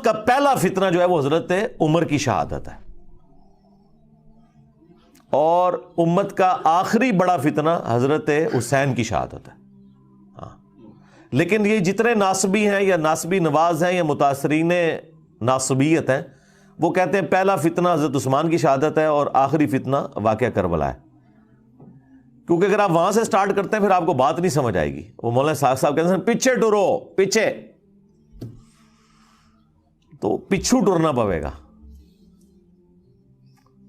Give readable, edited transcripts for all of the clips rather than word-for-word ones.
کا پہلا فتنہ جو ہے وہ حضرت عمر کی شہادت ہے، اور امت کا آخری بڑا فتنہ حضرت حسین کی شہادت ہے۔ ہاں، لیکن یہ جتنے ناصبی ہیں یا ناصبی نواز ہیں یا متاثرین ناصبیت ہیں، وہ کہتے ہیں پہلا فتنہ حضرت عثمان کی شہادت ہے اور آخری فتنہ واقعہ کربلا ہے، کیونکہ اگر آپ وہاں سے سٹارٹ کرتے ہیں پھر آپ کو بات نہیں سمجھ آئے گی۔ وہ مولانا ساق صاحب کہتے ہیں پیچھے ٹرو، پیچھے، تو پچھو ٹرنا پڑے گا،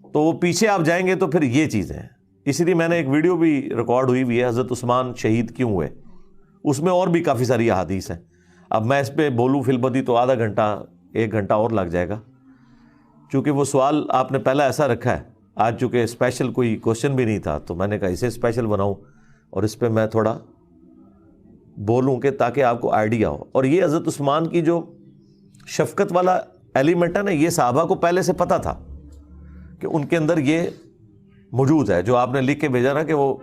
تو وہ پیچھے آپ جائیں گے تو پھر یہ چیزیں ہیں۔ اسی لیے میں نے ایک ویڈیو بھی ریکارڈ ہوئی بھی ہے، حضرت عثمان شہید کیوں ہوئے، اس میں اور بھی کافی ساری احادیث ہیں۔ اب میں اس پہ بولوں فی البدی تو آدھا گھنٹہ 1 گھنٹہ اور لگ جائے گا، چونکہ وہ سوال آپ نے پہلا ایسا رکھا ہے، آج چونکہ اسپیشل کوئی کوشچن بھی نہیں تھا تو میں نے کہا اسے اسپیشل بناؤں اور اس پہ میں تھوڑا بولوں کہ تاکہ آپ کو آئیڈیا ہو۔ اور یہ حضرت عثمان کی جو شفقت والا ایلیمنٹ ہے نا، یہ صحابہ کو پہلے سے پتہ تھا کہ ان کے اندر یہ موجود ہے، جو آپ نے لکھ کے بھیجا نا کہ وہ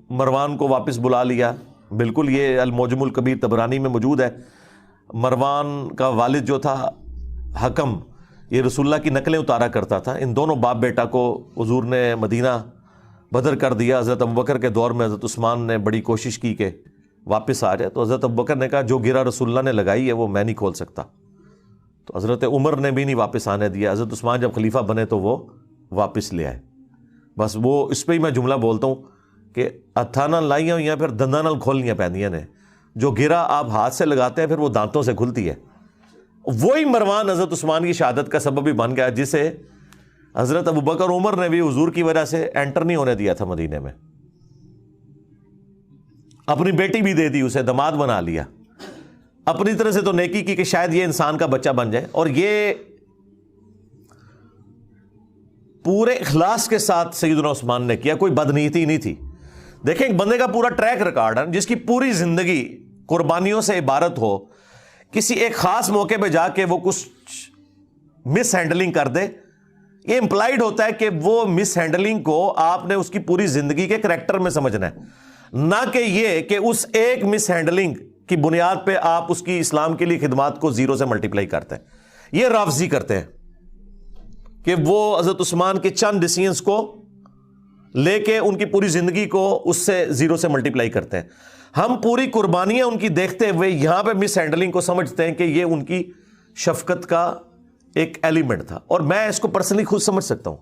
مروان کو واپس بلا لیا، بالکل یہ المعجم الکبیر طبرانی میں موجود ہے۔ مروان کا والد جو تھا حکم، یہ رسول اللہ کی نقلیں اتارا کرتا تھا، ان دونوں باپ بیٹا کو حضور نے مدینہ بدر کر دیا۔ حضرت ابوبکر کے دور میں حضرت عثمان نے بڑی کوشش کی کہ واپس آ جائے، تو حضرت ابوبکر نے کہا جو گرا رسول اللہ نے لگائی ہے وہ میں نہیں کھول سکتا، تو حضرت عمر نے بھی نہیں واپس آنے دیا۔ حضرت عثمان جب خلیفہ بنے تو وہ واپس لے آئے۔ بس وہ اس پہ ہی میں جملہ بولتا ہوں کہ ہتھاں نال لائیاں ہوئی ہیں پھر دنداں نال کھولنیاں پیندیاں نے، جو گرا آپ ہاتھ سے لگاتے ہیں پھر وہ دانتوں سے کھلتی ہے۔ وہی مروان حضرت عثمان کی شہادت کا سبب بھی بن گیا، جسے حضرت ابوبکر عمر نے بھی حضور کی وجہ سے انٹر نہیں ہونے دیا تھا مدینے میں، اپنی بیٹی بھی دے دی، اسے داماد بنا لیا، اپنی طرح سے تو نیکی کی کہ شاید یہ انسان کا بچہ بن جائے۔ اور یہ پورے اخلاص کے ساتھ سیدنا عثمان نے کیا، کوئی بدنیتی نہیں تھی۔ دیکھیں ایک بندے کا پورا ٹریک ریکارڈ ہے جس کی پوری زندگی قربانیوں سے عبارت ہو، کسی ایک خاص موقع پہ جا کے وہ کچھ مس ہینڈلنگ کر دے، یہ امپلائیڈ ہوتا ہے کہ وہ مس ہینڈلنگ کو آپ نے اس کی پوری زندگی کے کریکٹر میں سمجھنا ہے، نہ کہ یہ کہ اس ایک مس ہینڈلنگ کی بنیاد پہ آپ اس کی اسلام کے لیے خدمات کو 0 سے ملٹیپلائی کرتے ہیں۔ یہ رافضی کرتے ہیں کہ وہ حضرت عثمان کے چند ڈیسیژنز کو لے کے ان کی پوری زندگی کو اس سے 0 سے ملٹیپلائی کرتے ہیں۔ ہم پوری قربانیاں ان کی دیکھتے ہوئے یہاں پہ مس ہینڈلنگ کو سمجھتے ہیں کہ یہ ان کی شفقت کا ایک ایلیمنٹ تھا، اور میں اس کو پرسنلی خود سمجھ سکتا ہوں،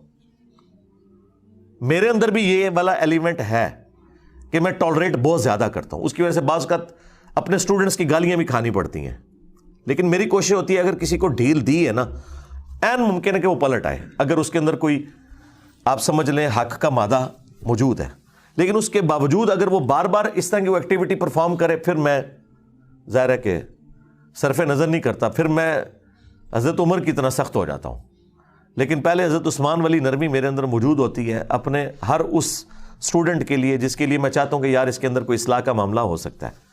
میرے اندر بھی یہ والا ایلیمنٹ ہے کہ میں ٹالریٹ بہت زیادہ کرتا ہوں، اس کی وجہ سے بعض اوقات اپنے سٹوڈنٹس کی گالیاں بھی کھانی پڑتی ہیں، لیکن میری کوشش ہوتی ہے اگر کسی کو ڈھیل دی ہے نا، این ممکن ہے کہ وہ پلٹ آئے اگر اس کے اندر کوئی آپ سمجھ لیں حق کا مادہ موجود ہے، لیکن اس کے باوجود اگر وہ بار بار اس طرح کی وہ ایکٹیویٹی پرفارم کرے، پھر میں ظاہر ہے کہ صرف نظر نہیں کرتا، پھر میں حضرت عمر کی طرح سخت ہو جاتا ہوں۔ لیکن پہلے حضرت عثمان والی نرمی میرے اندر موجود ہوتی ہے اپنے ہر اس اسٹوڈنٹ کے لیے جس کے لیے میں چاہتا ہوں کہ یار اس کے اندر کوئی اصلاح کا معاملہ ہو سکتا ہے۔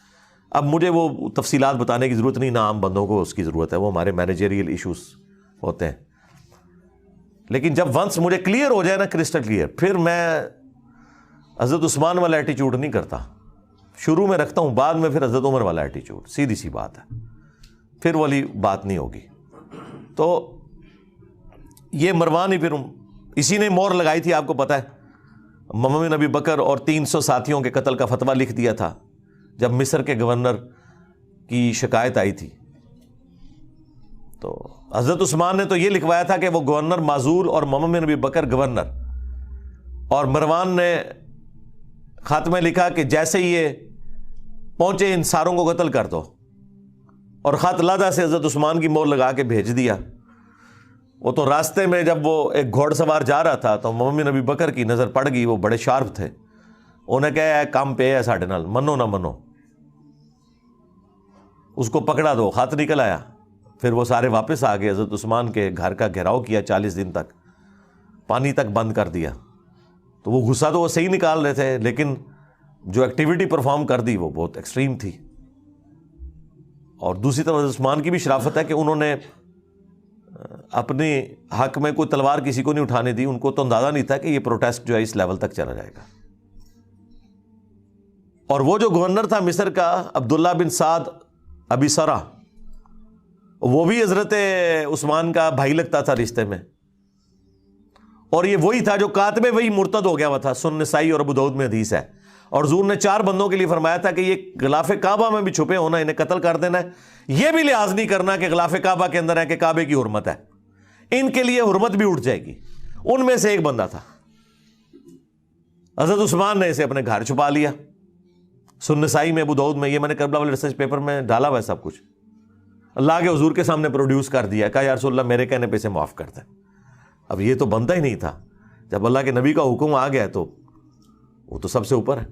اب مجھے وہ تفصیلات بتانے کی ضرورت نہیں، نہ عام بندوں کو اس کی ضرورت ہے، وہ ہمارے مینیجریل ایشوز ہوتے ہیں، لیکن جب ونس مجھے کلیئر ہو جائے نا، کرسٹل کلیئر، پھر میں حضرت عثمان والا ایٹیچیوڈ نہیں کرتا، شروع میں رکھتا ہوں، بعد میں پھر حضرت عمر والا ایٹیچیوڈ، سیدھی سی بات ہے، پھر والی بات نہیں ہوگی۔ تو یہ مروان ہی پھر اسی نے مور لگائی تھی، آپ کو پتہ ہے، محمد بن ابی بکر اور 300 ساتھیوں کے قتل کا فتویٰ لکھ دیا تھا جب مصر کے گورنر کی شکایت آئی تھی، تو حضرت عثمان نے تو یہ لکھوایا تھا کہ وہ گورنر معزول اور محمد بن ابی بکر گورنر، اور مروان نے خط میں لکھا کہ جیسے ہی یہ پہنچے ان ساروں کو قتل کر دو، اور خط لادہ سے حضرت عثمان کی مور لگا کے بھیج دیا۔ وہ تو راستے میں جب وہ ایک گھوڑ سوار جا رہا تھا تو محمد بن ابی بکر کی نظر پڑ گئی، وہ بڑے شارپ تھے، انہیں کہا ہے کام پہ ہے ساڈے نال، منو نہ منو، اس کو پکڑا دو، خط نکل آیا۔ پھر وہ سارے واپس آ گئے، حضرت عثمان کے گھر کا گھیراؤ کیا 40 دن تک، پانی تک بند کر دیا۔ تو وہ غصہ تو وہ صحیح نکال رہے تھے، لیکن جو ایکٹیویٹی پرفارم کر دی وہ بہت ایکسٹریم تھی۔ اور دوسری طرف حضرت عثمان کی بھی شرافت ہے کہ انہوں نے اپنے حق میں کوئی تلوار کسی کو نہیں اٹھانے دی، ان کو تو اندازہ نہیں تھا کہ یہ پروٹیسٹ جو ہے اس لیول تک چلا جائے گا۔ اور وہ جو گورنر تھا مصر کا عبداللہ بن سعد ابی سرا، وہ بھی حضرت عثمان کا بھائی لگتا تھا رشتے میں، اور یہ وہی تھا جو کاتب وہی مرتد ہو گیا ہوا تھا. سنن نسائی اور ابو داؤد میں حدیث ہے. اور حضور نے 4 بندوں کے لیے فرمایا تھا کہ یہ غلاف کعبہ میں بھی چھپے ہونا، انہیں قتل کر دینا ہے. یہ بھی لحاظ نہیں کرنا کہ غلاف کعبہ کے اندر ہے کہ کعبے کی حرمت ہے، ان کے لیے حرمت بھی اٹھ جائے گی. ان میں سے ایک بندہ تھا، حضرت عثمان نے اسے اپنے گھر چھپا لیا. سنن نسائی میں، ابو داؤد میں، یہ میں نے کربلا والے ریسرچ پیپر میں ڈالا ہوا ہے سب کچھ. اللہ کے حضور کے سامنے پروڈیوس کر دیا، کہا یا رسول اللہ میرے کہنے پہ اسے معاف کر دیں. اب یہ تو بنتا ہی نہیں تھا، جب اللہ کے نبی کا حکم آ گیا تو وہ تو سب سے اوپر ہے.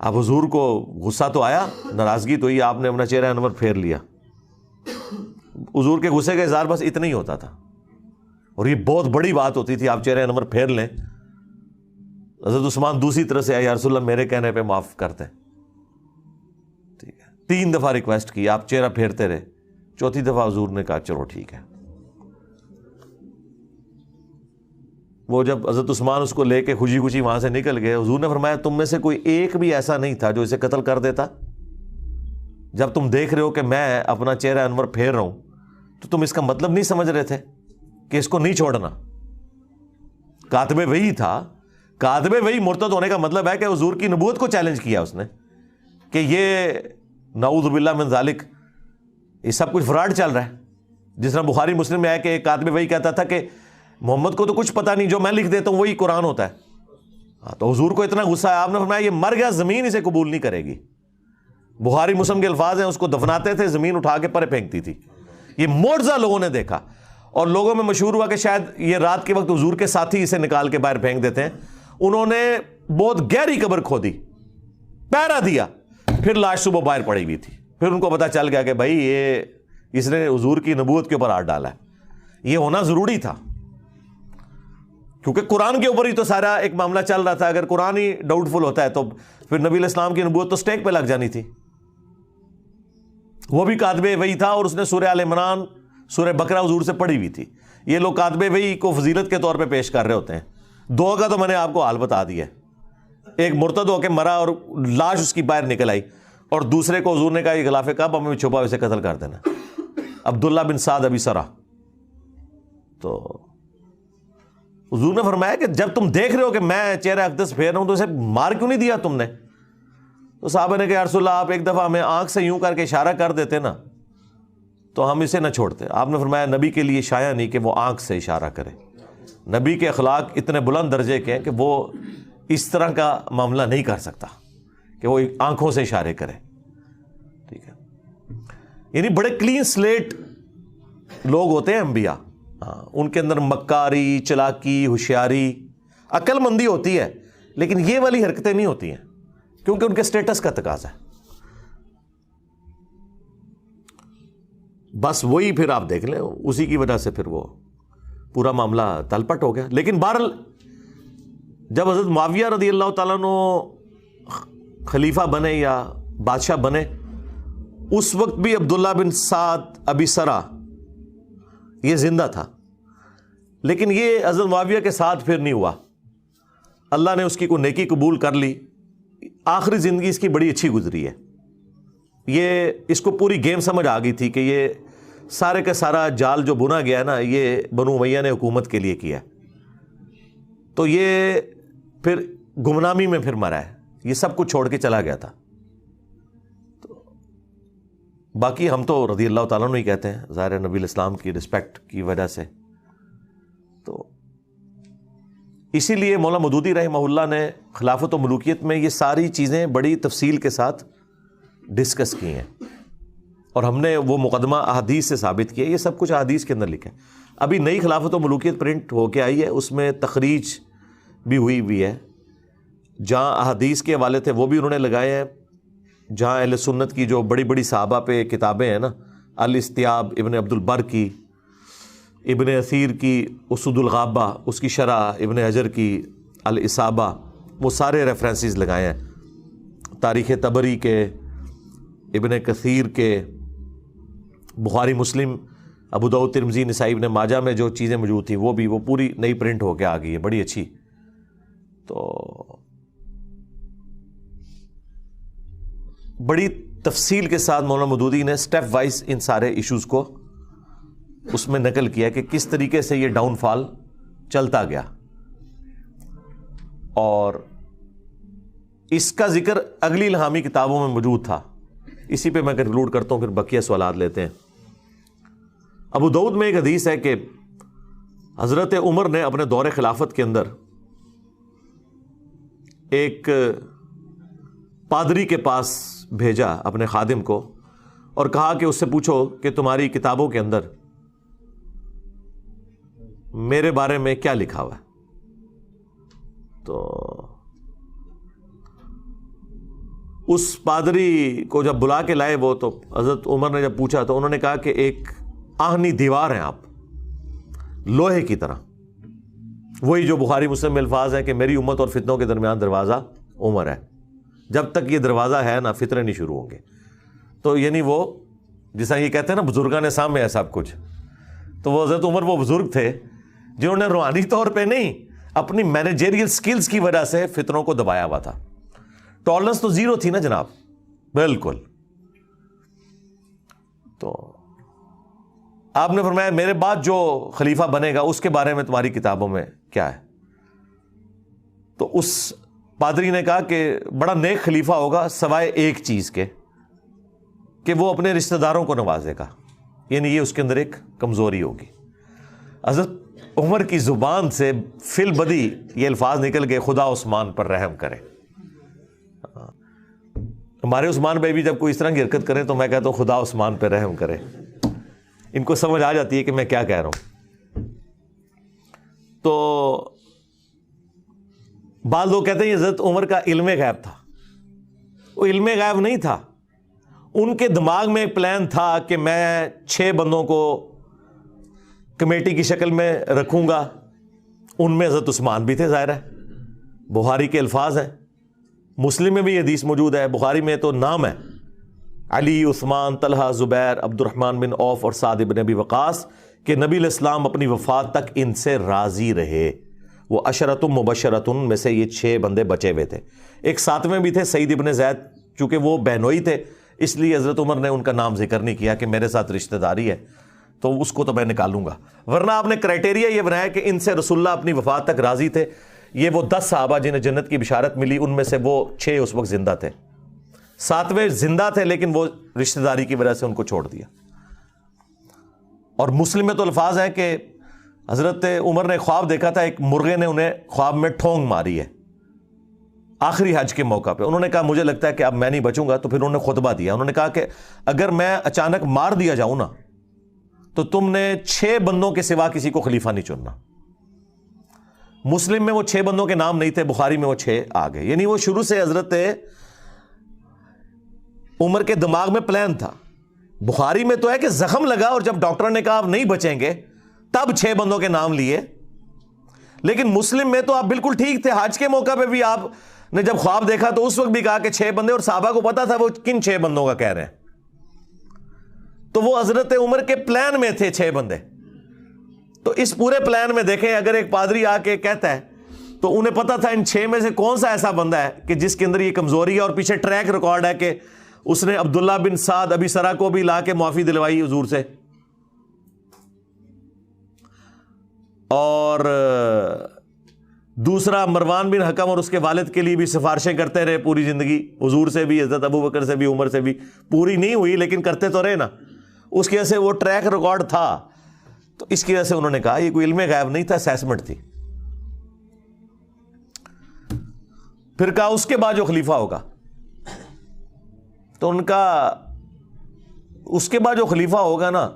اب حضور کو غصہ تو آیا، ناراضگی تو ہی، آپ نے اپنا چہرہ انور پھیر لیا. حضور کے غصے کا اظہار بس اتنا ہی ہوتا تھا، اور یہ بہت بڑی بات ہوتی تھی، آپ چہرہ انور پھیر لیں. حضرت عثمان دوسری طرح سے آیا، یا رسول اللہ میرے کہنے پہ معاف کرتے. ٹھیک ہے، 3 دفعہ ریکویسٹ کی، آپ چہرہ پھیرتے رہے. چوتھی دفعہ حضور نے کہا چلو ٹھیک ہے. وہ جب حضرت عثمان اس کو لے کے خوشی خوشی وہاں سے نکل گئے، حضور نے فرمایا تم میں سے کوئی ایک بھی ایسا نہیں تھا جو اسے قتل کر دیتا. جب تم دیکھ رہے ہو کہ میں اپنا چہرہ انور پھیر رہا ہوں تو تم اس کا مطلب نہیں سمجھ رہے تھے کہ اس کو نہیں چھوڑنا. کاتب وحی تھا. کاتب وحی مرتد ہونے کا مطلب ہے کہ حضور کی نبوت کو چیلنج کیا اس نے کہ یہ نعوذ باللہ من ذالک، یہ سب کچھ فراڈ چل رہا ہے. جس طرح بخاری مسلم میں ہے کہ ایک کاتب وحی کہتا تھا کہ محمد کو تو کچھ پتہ نہیں، جو میں لکھ دیتا ہوں وہی قرآن ہوتا ہے. تو حضور کو اتنا غصہ ہے، آپ نے فرمایا یہ مر گیا، زمین اسے قبول نہیں کرے گی. بخاری مسلم کے الفاظ ہیں، اس کو دفناتے تھے، زمین اٹھا کے پرے پھینکتی تھی. یہ معجزہ لوگوں نے دیکھا، اور لوگوں میں مشہور ہوا کہ شاید یہ رات کے وقت حضور کے ساتھی اسے نکال کے باہر پھینک دیتے ہیں. انہوں نے بہت گہری قبر کھودی، پہرا دیا، پھر لاش صبح باہر پڑی ہوئی تھی. پھر ان کو پتا چل گیا کہ بھائی یہ اس نے حضور کی نبوت کے اوپر ہاتھ ڈالا ہے. یہ ہونا ضروری تھا کیونکہ قرآن کے اوپر ہی تو سارا ایک معاملہ چل رہا تھا. اگر قرآن ہی ڈاؤٹ فل ہوتا ہے تو پھر نبی علیہ السلام کی نبوت تو سٹیک پہ لگ جانی تھی. وہ بھی کاتب وحی تھا، اور اس نے سورہ آل عمران، سورہ بقرہ حضور سے پڑھی ہوئی تھی. یہ لوگ کاتب وحی کو فضیلت کے طور پہ پیش کر رہے ہوتے ہیں. 2 کا تو میں نے آپ کو حال بتا دیا. ایک مرتد ہو کے مرا اور لاش اس کی باہر نکل آئی، اور دوسرے کو حضور نے کہا یہ غلاف کعبہ میں چھپا اسے قتل کر دینا، عبداللہ بن سعد ابی سرا. تو حضور نے فرمایا کہ جب تم دیکھ رہے ہو کہ میں چہرہ اقدس پھیر رہا ہوں تو اسے مار کیوں نہیں دیا تم نے؟ تو صحابہ نے کہا یا رسول اللہ آپ ایک دفعہ ہمیں آنکھ سے یوں کر کے اشارہ کر دیتے نا تو ہم اسے نہ چھوڑتے. آپ نے فرمایا نبی کے لیے شایع نہیں کہ وہ آنکھ سے اشارہ کرے. نبی کے اخلاق اتنے بلند درجے کے ہیں کہ وہ اس طرح کا معاملہ نہیں کر سکتا کہ وہ آنکھوں سے اشارے کرے. ٹھیک ہے، یعنی بڑے کلین سلیٹ لوگ ہوتے ہیں انبیاء. ان کے اندر مکاری، چلاکی، ہوشیاری، عقل مندی ہوتی ہے، لیکن یہ والی حرکتیں نہیں ہوتی ہیں کیونکہ ان کے سٹیٹس کا تقاضا ہے. بس وہی پھر آپ دیکھ لیں، اسی کی وجہ سے پھر وہ پورا معاملہ تلپٹ ہو گیا. لیکن بہرحال جب حضرت معاویہ رضی اللہ تعالیٰ عنہ خلیفہ بنے یا بادشاہ بنے، اس وقت بھی عبداللہ بن سعد ابی سرا یہ زندہ تھا، لیکن یہ حضرت معاویہ کے ساتھ پھر نہیں ہوا. اللہ نے اس کی کوئی نیکی قبول کر لی. آخری زندگی اس کی بڑی اچھی گزری ہے. یہ اس کو پوری گیم سمجھ آ گئی تھی کہ یہ سارے کا سارا جال جو بنا گیا ہے نا، یہ بنو امیہ نے حکومت کے لیے کیا ہے. تو یہ پھر گمنامی میں پھر مرا ہے، یہ سب کچھ چھوڑ کے چلا گیا تھا. تو باقی ہم تو رضی اللہ تعالیٰ عنہ ہی کہتے ہیں، ظاہر نبی الاسلام کی رسپیکٹ کی وجہ سے. تو اسی لیے مولانا مودودی رحمہ اللہ نے خلافت و ملوکیت میں یہ ساری چیزیں بڑی تفصیل کے ساتھ ڈسکس کی ہیں، اور ہم نے وہ مقدمہ احادیث سے ثابت کیا. یہ سب کچھ احادیث کے اندر لکھا ہے. ابھی نئی خلافت و ملوکیت پرنٹ ہو کے آئی ہے، اس میں تخریج بھی ہوئی ہے. جہاں احادیث کے حوالے تھے وہ بھی انہوں نے لگائے ہیں. جہاں اہل سنت کی جو بڑی بڑی صحابہ پہ کتابیں ہیں نا، الاستیاب ابن عبد البر کی، ابن اثیر کی اسود الغابہ، اس کی شرح ابن حجر کی الاصابہ، وہ سارے ریفرنسز لگائے ہیں. تاریخ طبری کے، ابن کثیر کے، بخاری مسلم، ابو داؤد ترمذی نسائی ابن ماجہ میں جو چیزیں موجود تھیں وہ بھی، وہ پوری نئی پرنٹ ہو کے آ گئی ہے، بڑی اچھی. تو بڑی تفصیل کے ساتھ مولانا مودودی نے سٹیپ وائز ان سارے ایشوز کو اس میں نقل کیا کہ کس طریقے سے یہ ڈاؤن فال چلتا گیا، اور اس کا ذکر اگلی الہامی کتابوں میں موجود تھا. اسی پہ میں کنکلوڈ کرتا ہوں، پھر بقیہ سوالات لیتے ہیں. ابو داؤد میں ایک حدیث ہے کہ حضرت عمر نے اپنے دور خلافت کے اندر ایک پادری کے پاس بھیجا اپنے خادم کو اور کہا کہ اس سے پوچھو کہ تمہاری کتابوں کے اندر میرے بارے میں کیا لکھا ہوا ہے. تو اس پادری کو جب بلا کے لائے وہ، تو حضرت عمر نے جب پوچھا تو انہوں نے کہا کہ ایک آہنی دیوار ہیں آپ، لوہے کی طرح. وہی جو بخاری مسلم میں الفاظ ہیں کہ میری امت اور فتنوں کے درمیان دروازہ عمر ہے، جب تک یہ دروازہ ہے نا فتنے نہیں شروع ہوں گے. تو یعنی وہ جیسا یہ کہتے ہیں نا بزرگان سامنے ہے سب کچھ، تو وہ حضرت عمر وہ بزرگ تھے جنہوں نے روحانی طور پہ نہیں، اپنی مینیجریل سکلز کی وجہ سے فتنوں کو دبایا ہوا تھا. ٹالرنس تو زیرو تھی نا جناب، بالکل. تو آپ نے فرمایا میرے بعد جو خلیفہ بنے گا اس کے بارے میں تمہاری کتابوں میں کیا ہے. تو اس پادری نے کہا کہ بڑا نیک خلیفہ ہوگا سوائے ایک چیز کے کہ وہ اپنے رشتہ داروں کو نوازے گا، یعنی یہ اس کے اندر ایک کمزوری ہوگی. حضرت عمر کی زبان سے فی البدی یہ الفاظ نکل گئے، خدا عثمان پر رحم کرے. ہمارے عثمان بھائی بھی جب کوئی اس طرح کی حرکت کرے تو میں کہتا ہوں خدا عثمان پہ رحم کرے. ان کو سمجھ آ جاتی ہے کہ میں کیا کہہ رہا ہوں. تو بعض لوگ کہتے ہیں یہ حضرت عمر کا علم غیب تھا. وہ علم غیب نہیں تھا، ان کے دماغ میں ایک پلان تھا کہ میں 6 بندوں کو کمیٹی کی شکل میں رکھوں گا. ان میں حضرت عثمان بھی تھے، ظاہر ہے، بخاری کے الفاظ ہیں، مسلم میں بھی یہ حدیث موجود ہے. بخاری میں تو نام ہے علی، عثمان، طلحہ، زبیر، عبد الرحمن بن عوف اور سعد بن ابی وقاص کہ نبی علیہ السلام اپنی وفات تک ان سے راضی رہے. وہ عشرۃ مبشرۃ میں سے یہ 6 بندے بچے ہوئے تھے. ایک 7ویں بھی تھے سعید ابن زید، چونکہ وہ بہنوئی تھے اس لیے حضرت عمر نے ان کا نام ذکر نہیں کیا کہ میرے ساتھ رشتہ داری ہے تو اس کو تو میں نکالوں گا. ورنہ آپ نے کرائٹیریا یہ بنایا کہ ان سے رسول اللہ اپنی وفات تک راضی تھے. یہ وہ 10 صحابہ جنہیں جنت کی بشارت ملی، ان میں سے وہ 6 اس وقت زندہ تھے، 7ویں زندہ تھے لیکن وہ رشتہ داری کی وجہ سے ان کو چھوڑ دیا. اور مسلم میں تو الفاظ ہیں کہ حضرت عمر نے خواب دیکھا تھا، ایک مرغے نے انہیں خواب میں ٹھونگ ماری ہے آخری حج کے موقع پہ. انہوں نے کہا مجھے لگتا ہے کہ اب میں نہیں بچوں گا. تو پھر انہوں نے خطبہ دیا، انہوں نے کہا کہ اگر میں اچانک مار دیا جاؤں نا تو تم نے 6 بندوں کے سوا کسی کو خلیفہ نہیں چننا. مسلم میں وہ 6 بندوں کے نام نہیں تھے، بخاری میں وہ 6 آ گئے. یعنی وہ شروع سے حضرت عمر کے دماغ میں پلان تھا. بخاری میں تو ہے کہ زخم لگا اور جب ڈاکٹر نے کہا آپ نہیں بچیں گے تب 6 بندوں کے نام لیے. لیکن مسلم میں تو آپ بالکل ٹھیک تھے، حج کے موقع پہ بھی آپ نے جب خواب دیکھا تو اس وقت بھی کہا کہ 6 بندے، اور صحابہ کو پتا تھا وہ کن 6 بندوں کا کہہ رہے ہیں. تو وہ حضرت عمر کے پلان میں تھے 6 بندے. تو اس پورے پلان میں دیکھیں اگر ایک پادری آ کے کہتا ہے تو انہیں پتا تھا ان 6 میں سے کون سا ایسا بندہ ہے کہ جس کے اندر یہ کمزوری ہے. اور پیچھے ٹریک ریکارڈ ہے کہ اس نے عبداللہ بن سعد ابی سرا کو بھی لا کے معافی دلوائی حضور سے، اور دوسرا مروان بن حکم اور اس کے والد کے لیے بھی سفارشیں کرتے رہے پوری زندگی، حضور سے بھی، حضرت ابو بکر سے بھی، عمر سے بھی. پوری نہیں ہوئی لیکن کرتے تو رہے نا. اس کی وجہ سے وہ ٹریک ریکارڈ تھا. تو اس کی وجہ سے انہوں نے کہا یہ کوئی علم غیب نہیں تھا، اسیسمنٹ تھی. پھر کہا اس کے بعد جو خلیفہ ہوگا، تو ان کا اس کے بعد جو خلیفہ ہوگا نا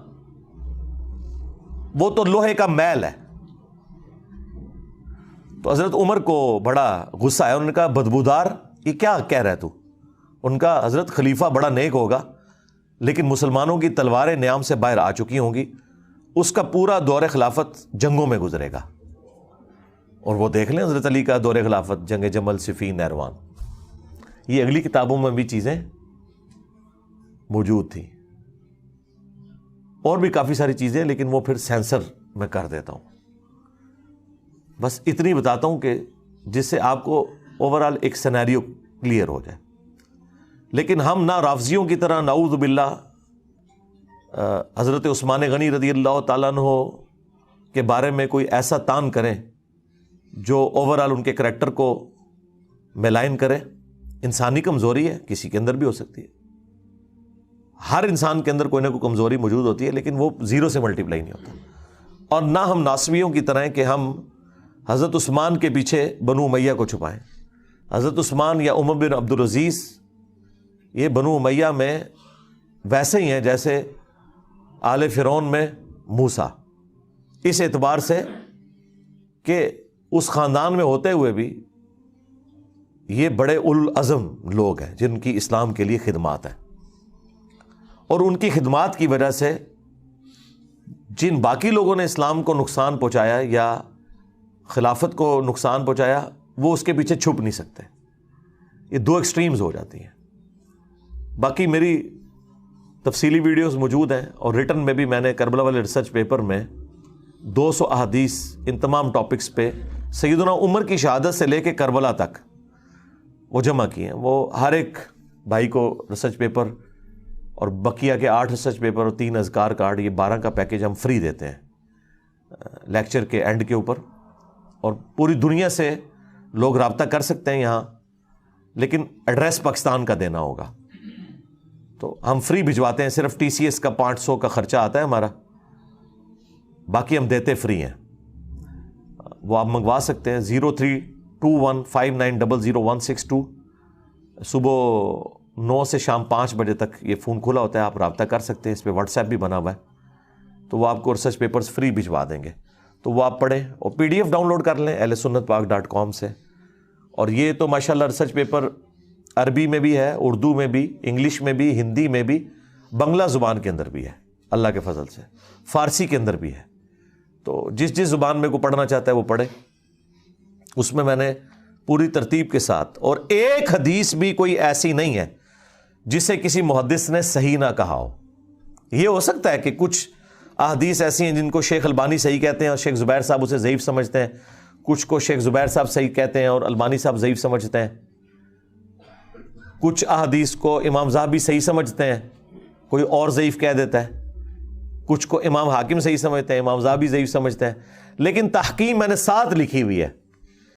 وہ تو لوہے کا میل ہے. تو حضرت عمر کو بڑا غصہ آیا. انہوں نے کہا بدبودار، یہ کیا کہہ رہا ہے تو؟ ان کا حضرت خلیفہ بڑا نیک ہوگا لیکن مسلمانوں کی تلواریں نیام سے باہر آ چکی ہوں گی، اس کا پورا دور خلافت جنگوں میں گزرے گا. اور وہ دیکھ لیں حضرت علی کا دور خلافت، جنگ جمل، صفین، نیروان، یہ اگلی کتابوں میں بھی چیزیں موجود تھیں، اور بھی کافی ساری چیزیں، لیکن وہ پھر سینسر میں کر دیتا ہوں. بس اتنی بتاتا ہوں کہ جس سے آپ کو اوورال ایک سینیریو کلیئر ہو جائے. لیکن ہم نہ رافضیوں کی طرح نعوذ باللہ حضرت عثمان غنی رضی اللہ تعالیٰ عنہ کے بارے میں کوئی ایسا تان کریں جو اوورآل ان کے کریکٹر کو ملائن کرے. انسانی کمزوری ہے, کسی کے اندر بھی ہو سکتی ہے, ہر انسان کے اندر کوئی نہ کوئی کمزوری موجود ہوتی ہے, لیکن وہ زیرو سے ملٹیپلائی نہیں ہوتا. اور نہ ہم ناصبیوں کی طرح کہ ہم حضرت عثمان کے پیچھے بنو امیہ کو چھپائیں. حضرت عثمان یا عمر بن عبدالعزیز یہ بنو امیہ میں ویسے ہی ہیں جیسے آل فرعون میں موسیٰ, اس اعتبار سے کہ اس خاندان میں ہوتے ہوئے بھی یہ بڑے العزم لوگ ہیں جن کی اسلام کے لیے خدمات ہیں, اور ان کی خدمات کی وجہ سے جن باقی لوگوں نے اسلام کو نقصان پہنچایا یا خلافت کو نقصان پہنچایا وہ اس کے پیچھے چھپ نہیں سکتے. یہ دو ایکسٹریمز ہو جاتی ہیں. باقی میری تفصیلی ویڈیوز موجود ہیں, اور ریٹن میں بھی میں نے کربلا والے ریسرچ پیپر میں 200 احادیث ان تمام ٹاپکس پہ سیدنا عمر کی شہادت سے لے کے کربلا تک وہ جمع کیے ہیں. وہ ہر ایک بھائی کو ریسرچ پیپر اور بقیہ کے 8 ریسرچ پیپر اور 3 اذکار کارڈ, یہ 12 کا پیکیج ہم فری دیتے ہیں لیکچر کے اینڈ کے اوپر. اور پوری دنیا سے لوگ رابطہ کر سکتے ہیں یہاں, لیکن ایڈریس پاکستان کا دینا ہوگا. تو ہم فری بھجواتے ہیں, صرف TCS کا 500 کا خرچہ آتا ہے ہمارا, باقی ہم دیتے فری ہیں. وہ آپ منگوا سکتے ہیں 032159000162. صبح 9 سے شام 5 بجے تک یہ فون کھلا ہوتا ہے, آپ رابطہ کر سکتے ہیں. اس پہ واٹس ایپ بھی بنا ہوا ہے, تو وہ آپ کو ریسرچ پیپرز فری بھجوا دیں گے. تو وہ آپ پڑھیں اور PDF ڈاؤن لوڈ کر لیں ahlsunnatpak.com سے. اور یہ تو ماشاءاللہ ریسرچ پیپر عربی میں بھی ہے, اردو میں بھی, انگلش میں بھی, ہندی میں بھی, بنگلہ زبان کے اندر بھی ہے اللہ کے فضل سے, فارسی کے اندر بھی ہے. تو جس زبان میں کو پڑھنا چاہتا ہے وہ پڑھے. اس میں میں نے پوری ترتیب کے ساتھ, اور ایک حدیث بھی کوئی ایسی نہیں ہے جسے کسی محدث نے صحیح نہ کہا ہو. یہ ہو سکتا ہے کہ کچھ احادیث ایسی ہیں جن کو شیخ البانی صحیح کہتے ہیں اور شیخ زبیر صاحب اسے ضعیف سمجھتے ہیں, کچھ کو شیخ زبیر صاحب صحیح کہتے ہیں اور البانی صاحب ضعیف سمجھتے ہیں, کچھ احادیث کو امام ذہبی صحیح سمجھتے ہیں, کوئی اور ضعیف کہہ دیتا ہے, کچھ کو امام حاکم صحیح سمجھتے ہیں, امام ذہبی ضعیف سمجھتے ہیں. لیکن تحقیق میں نے ساتھ لکھی ہوئی ہے